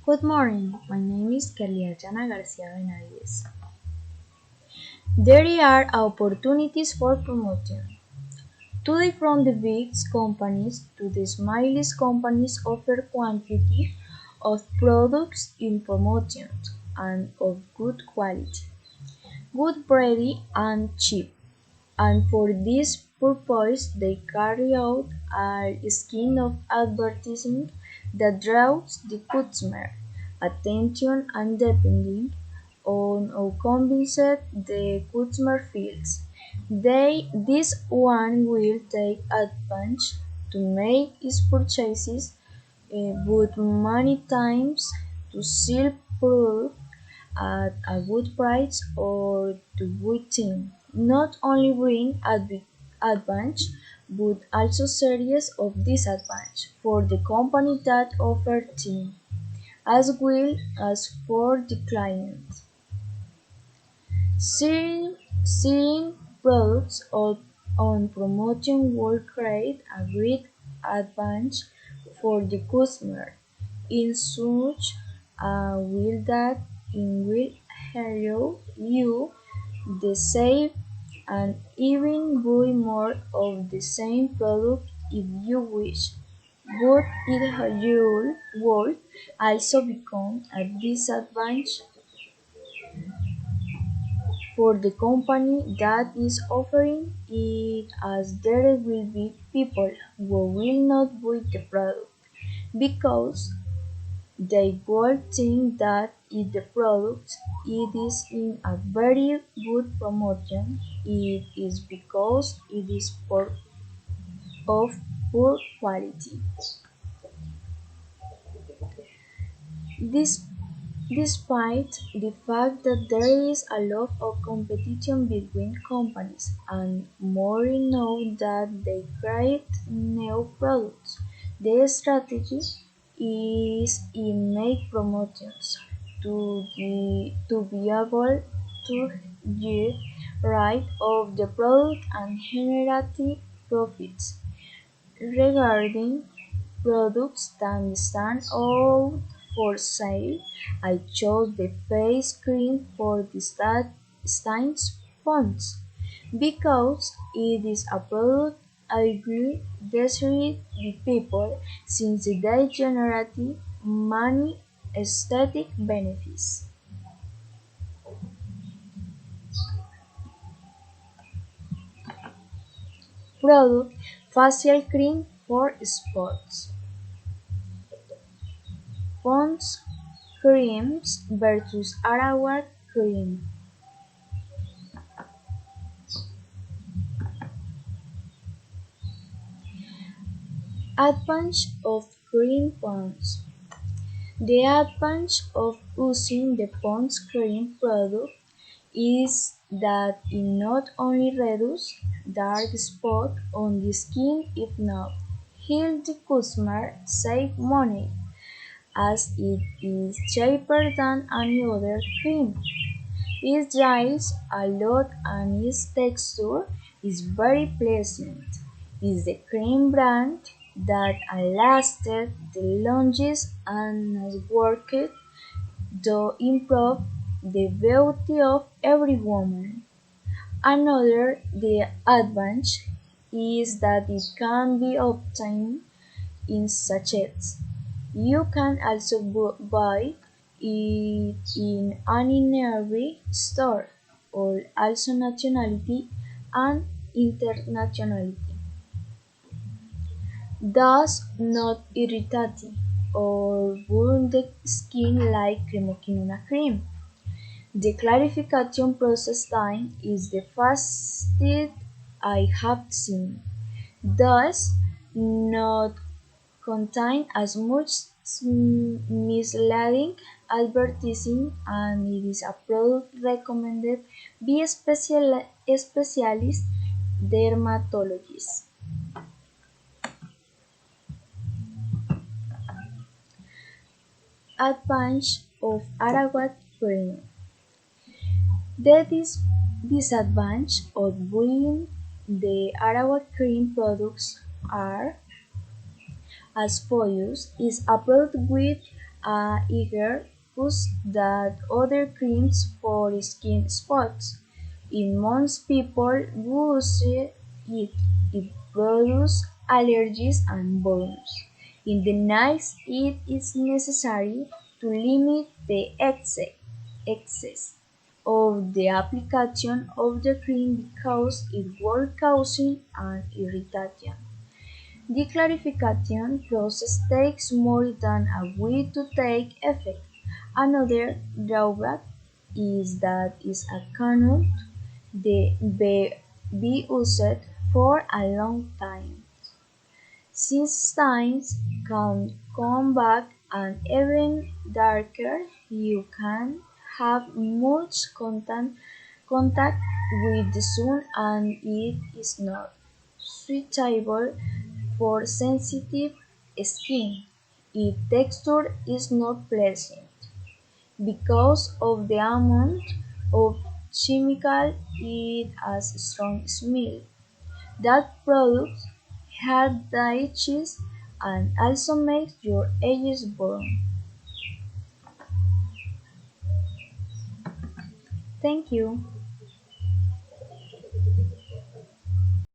Good morning, my name is Keliajana Garcia Benavides. There are opportunities for promotion. Today from the big companies to the smallest companies offer quantity of products in promotion and of good quality, good variety and cheap. And for this purpose they carry out a scheme of advertising that draws the customer attention and depending on how convinced the customer feels. This one will take advantage to make his purchases, but many times to sell product at a good price or to good thing. Not only bring advantage but also series of disadvantage for the company that offer thing as well as for the client. Seeing products on promotion will create a great advantage for the customer in such a way that it will allow you the same and even buy more of the same product if you wish. But it would also become a disadvantage for the company that is offering it as there will be people who will not buy the product because they will think that if the product it is in a very good promotion it is because it is of poor quality. This Despite the fact that there is a lot of competition between companies and more know that they create new products, the strategy is in make promotions to be able to get rid of the product and generate profits. Regarding products that stand out for sale, I chose the face cream for the Stein's Pons because it is a product I really desire the people since they generate many aesthetic benefits. Product facial cream for spots. Pond's creams versus Arawak cream. Advantage of cream ponds. The advantage of using the Pond's cream product is that it not only reduces dark spots on the skin, it not helps the customer save money as it is cheaper than any other cream. It dries a lot and its texture is very pleasant. It's the cream brand that lasted the longest and has worked to improve the beauty of every woman. Another the advantage is that it can be obtained in sachets. You can also buy it in any nearby store, or also nationality and internationality. Thus not irritating or burn the skin like cremoquinona cream. The clarification process time is the fastest I have seen, thus not contain as much misleading advertising and it is a product recommended by specialist dermatologists. Advantage of Arawat cream. The disadvantage of buying the Arawat cream products are as follows: is a product with a eager push that other creams for skin spots. In most people use it, it produces allergies and burns. In the nights, it is necessary to limit the excess of the application of the cream because it will causing an irritation. The clarification process takes more than a week to take effect. Another drawback is that it cannot be used for a long time, since stains can come back and even darker you can have much contact with the sun and it is not suitable for sensitive skin. Its texture is not pleasant because of the amount of chemical it has a strong smell. That product had the itches and also makes your edges burn. Thank you.